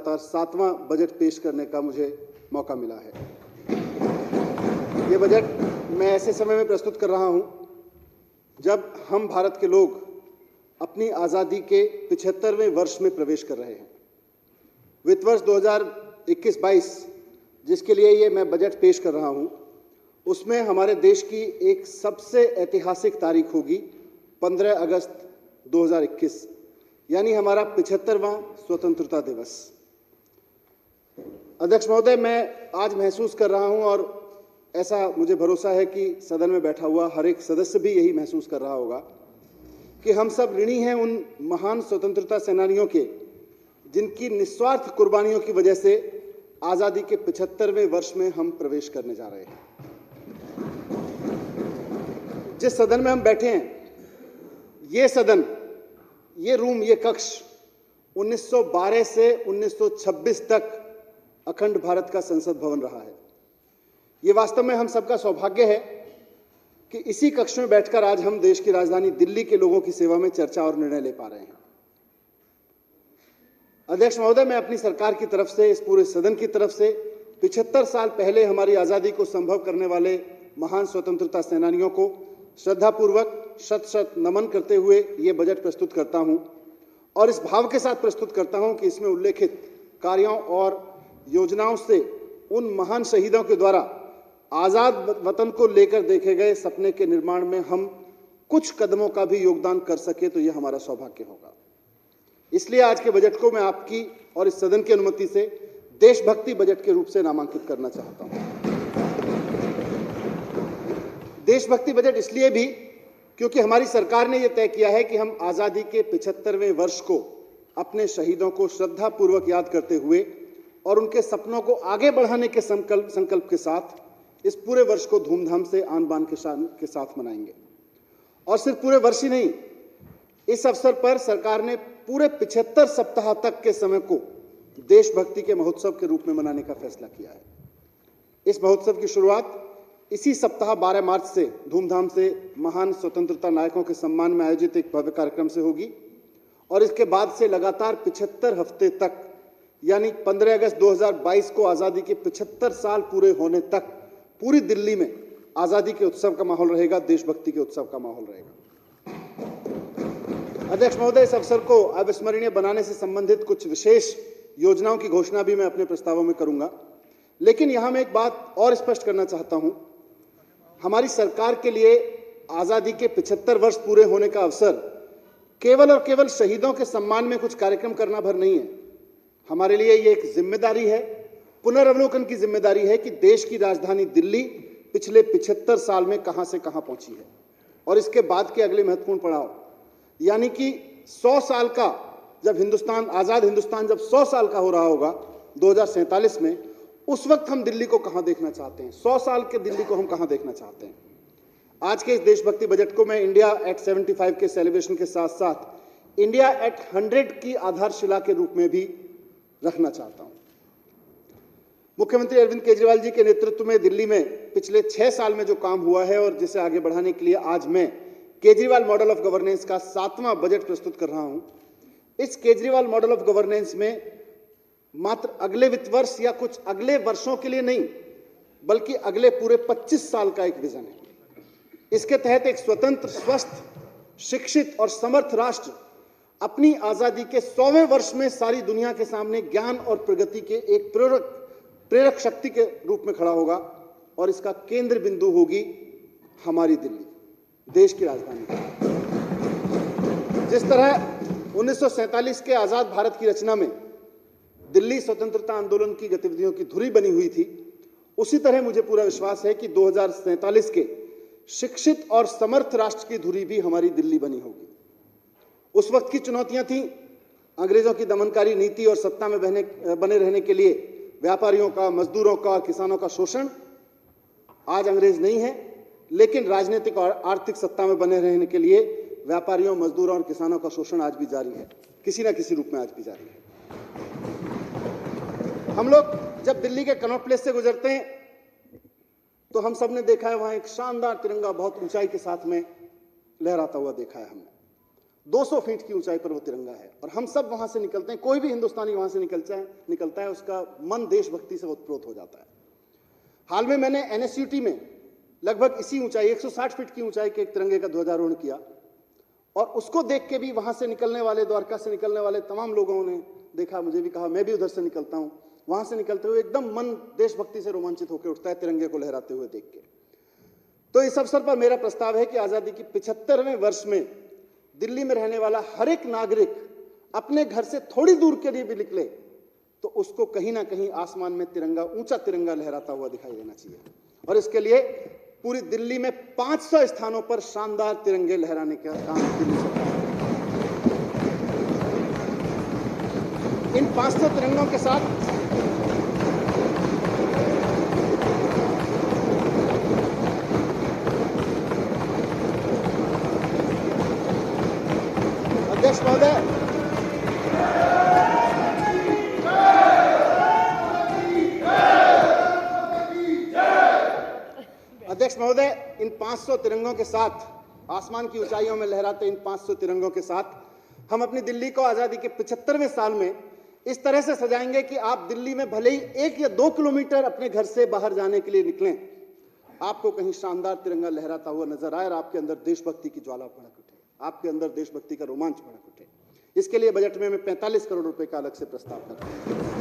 लगातार 7वां बजट पेश करने का मुझे मौका मिला है। ये बजट मैं ऐसे समय में प्रस्तुत कर रहा हूं जब हम भारत के लोग अपनी आज़ादी के 75वें वर्ष में प्रवेश कर रहे हैं। वित्त वर्ष 2021-22 जिसके लिए ये मैं बजट पेश कर रहा हूं, उसमें हमारे देश की एक सबसे ऐतिहासिक तारीख होगी 15 अगस्त 2021, यानी हमारा 75वां स्वतंत्रता दिवस। अध्यक्ष महोदय, मैं आज महसूस कर रहा हूं और ऐसा मुझे भरोसा है कि सदन में बैठा हुआ हर एक सदस्य भी यही महसूस कर रहा होगा कि हम सब ऋणी हैं उन महान स्वतंत्रता सेनानियों के जिनकी निस्वार्थ कुर्बानियों की वजह से आज़ादी के 75वें वर्ष में हम प्रवेश करने जा रहे हैं। जिस सदन में हम बैठे हैं, ये सदन, ये रूम, ये कक्ष 1912 से 1926 तक अखंड भारत का संसद भवन रहा है। ये वास्तव में हम सबका सौभाग्य है कि इसी कक्ष में बैठकर आज हम देश की राजधानी दिल्ली के लोगों की सेवा में चर्चा और निर्णय ले पा रहे हैं। अध्यक्ष महोदय, मैं अपनी सरकार की तरफ से, इस पूरे सदन की तरफ से 75 साल पहले हमारी आज़ादी को संभव करने वाले महान स्वतंत्रता सेनानियों को श्रद्धापूर्वक शत शत नमन करते हुए ये बजट प्रस्तुत करता हूं और इस भाव के साथ प्रस्तुत करता हूं कि इसमें उल्लेखित कार्यों और योजनाओं से उन महान शहीदों के द्वारा आज़ाद वतन को लेकर देखे गए सपने के निर्माण में हम कुछ कदमों का भी योगदान कर सके तो यह हमारा सौभाग्य होगा। इसलिए आज के बजट को मैं आपकी और इस सदन की अनुमति से देशभक्ति बजट के रूप से नामांकित करना चाहता हूं। देशभक्ति बजट इसलिए भी क्योंकि हमारी सरकार ने यह तय किया है कि हम आज़ादी के 75वें वर्ष को अपने शहीदों को श्रद्धापूर्वक याद करते हुए और उनके सपनों को आगे बढ़ाने के संकल्प के साथ इस पूरे वर्ष को धूमधाम से आन बान के साथ मनाएंगे। और सिर्फ पूरे वर्ष ही नहीं, इस अवसर पर सरकार ने पूरे 75 सप्ताह तक के समय को देशभक्ति के महोत्सव के रूप में मनाने का फैसला किया है। इस महोत्सव की शुरुआत इसी सप्ताह 12 मार्च से धूमधाम से महान स्वतंत्रता नायकों के सम्मान में आयोजित एक भव्य कार्यक्रम से होगी और इसके बाद से लगातार 75 हफ्ते तक, यानी 15 अगस्त 2022 को आज़ादी के 75 साल पूरे होने तक पूरी दिल्ली में आज़ादी के उत्सव का माहौल रहेगा, देशभक्ति के उत्सव का माहौल रहेगा। अध्यक्ष महोदय, इस अवसर को अविस्मरणीय बनाने से संबंधित कुछ विशेष योजनाओं की घोषणा भी मैं अपने प्रस्तावों में करूंगा, लेकिन यहां मैं एक बात और स्पष्ट करना चाहता हूं। हमारी सरकार के लिए आज़ादी के 75 वर्ष पूरे होने का अवसर केवल और केवल शहीदों के सम्मान में कुछ कार्यक्रम करना भर नहीं है। हमारे लिए ये एक जिम्मेदारी है, पुनर्अवलोकन की जिम्मेदारी है कि देश की राजधानी दिल्ली पिछले 75 साल में कहां से कहां पहुंची है और इसके बाद के अगले महत्वपूर्ण पड़ाव, यानी कि 100 साल का, जब आज़ाद हिंदुस्तान जब 100 साल का हो रहा होगा 2047 में, उस वक्त हम दिल्ली को कहां देखना चाहते हैं, 100 साल के दिल्ली को हम कहां देखना चाहते हैं। आज के इस देशभक्ति बजट को मैं इंडिया एट 75 के सेलिब्रेशन के साथ साथ इंडिया एट 100 की आधारशिला के रूप में भी रखना चाहता हूं। मुख्यमंत्री अरविंद केजरीवाल जी के नेतृत्व में दिल्ली में पिछले 6 साल में जो काम हुआ है और जिसे आगे बढ़ाने के लिए आज मैं केजरीवाल मॉडल ऑफ गवर्नेंस का 7वां बजट प्रस्तुत कर रहा हूं। इस केजरीवाल मॉडल ऑफ गवर्नेंस में मात्र अगले वित्त वर्ष या कुछ अगले वर्षों के लिए नहीं, बल्कि अगले पूरे 25 साल का एक विजन है। इसके तहत एक स्वतंत्र, स्वस्थ, शिक्षित और समर्थ राष्ट्र अपनी आज़ादी के 100वें वर्ष में सारी दुनिया के सामने ज्ञान और प्रगति के एक प्रेरक शक्ति के रूप में खड़ा होगा और इसका केंद्र बिंदु होगी हमारी दिल्ली, देश की राजधानी। जिस तरह 1947 के आज़ाद भारत की रचना में दिल्ली स्वतंत्रता आंदोलन की गतिविधियों की धुरी बनी हुई थी, उसी तरह मुझे पूरा विश्वास है कि 2047 के शिक्षित और समर्थ राष्ट्र की धुरी भी हमारी दिल्ली बनी होगी। उस वक्त की चुनौतियां थीं अंग्रेजों की दमनकारी नीति और सत्ता में बने रहने के लिए व्यापारियों का, मजदूरों का और किसानों का शोषण। आज अंग्रेज नहीं है, लेकिन राजनीतिक और आर्थिक सत्ता में बने रहने के लिए व्यापारियों, मजदूरों और किसानों का शोषण आज भी जारी है, किसी न किसी रूप में आज भी जारी है। हम लोग जब दिल्ली के कनॉट प्लेस से गुजरते हैं तो हम सब ने देखा है वहां एक शानदार तिरंगा बहुत ऊंचाई के साथ में लहराता हुआ देखा है हमने। 200 फीट की ऊंचाई पर वो तिरंगा है और हम सब वहां से निकलते हैं। कोई भी हिंदुस्तानी वहां से निकलता है उसका मन देशभक्ति से ओतप्रोत हो जाता है। हाल में मैंने एनएसयूटी में लगभग इसी ऊंचाई 160 फीट की ऊंचाई के एक तिरंगे का ध्वजारोहण किया और उसको देख के भी वहां से निकलने वाले, द्वारका से निकलने वाले तमाम लोगों ने देखा, मुझे भी कहा, मैं भी उधर से निकलता हूं। वहां से निकलते हुए एकदम मन देशभक्ति से रोमांचित होकर उठता है तिरंगे को लहराते हुए देख के। तो इस अवसर पर मेरा प्रस्ताव है कि आजादी की 75वें वर्ष में दिल्ली में रहने वाला हर एक नागरिक अपने घर से थोड़ी दूर के लिए भी निकले तो उसको कहीं ना कहीं आसमान में तिरंगा, ऊंचा तिरंगा लहराता हुआ दिखाई देना चाहिए। और इसके लिए पूरी दिल्ली में 500 स्थानों पर शानदार तिरंगे लहराने का काम दिल्ली सरकार करेगी। इन 500 तिरंगों के साथ अध्यक्ष महोदय, इन 500 तिरंगों के साथ, आसमान की ऊंचाइयों में लहराते इन 500 तिरंगों के साथ हम अपनी दिल्ली को आजादी के 75वें साल में इस तरह से सजाएंगे कि आप दिल्ली में भले ही 1 या 2 किलोमीटर अपने घर से बाहर जाने के लिए निकलें, आपको कहीं शानदार तिरंगा लहराता हुआ नजर आए और आपके अंदर देशभक्ति की ज्वाला भड़क उठे, आपके अंदर देशभक्ति का रोमांच भड़क उठे। इसके लिए बजट में मैं 45 करोड़ रुपए का अलग से प्रस्ताव कर रहा हूं।